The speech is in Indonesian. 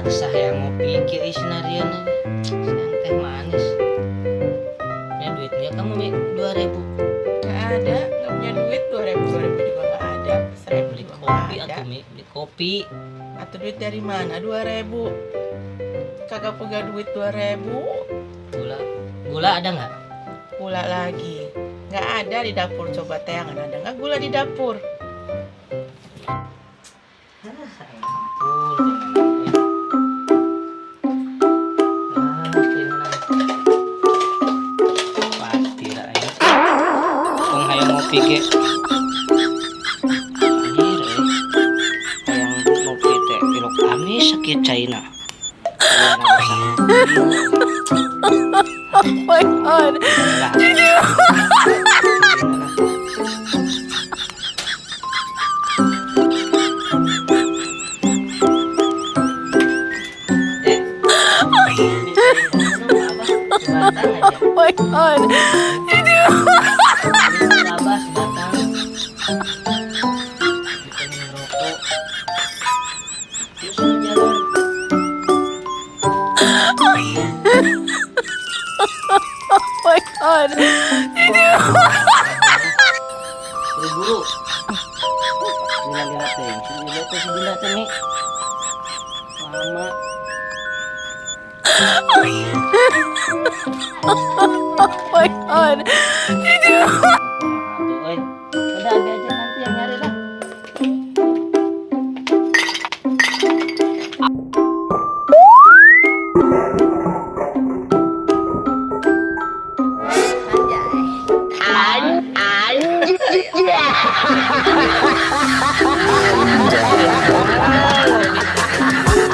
Paksa yang ngopi kiri senarian sayang teh manis. Ya duitnya kamu Mi 2.000. Nggak ada, nggak punya duit. 2.000 juga nggak ada. 1.000 Beli juga kopi nggak ada. atau Mi, beli kopi. Atau duit dari mana? 2.000. Kagak punya duit 2.000. Gula ada nggak? Gula lagi. Nggak ada di dapur. Coba tayangan ada nggak gula di dapur? Pasti lah ya. Kong hayang ngopi ge. Anjir hayang ngopi teh pilok amis sakit China. Oh my god. Oh my god. Oh my god. Buru-buru. Ini lagi teh. Sini lihat teh sebelah teh nih. Lama. Oh my god.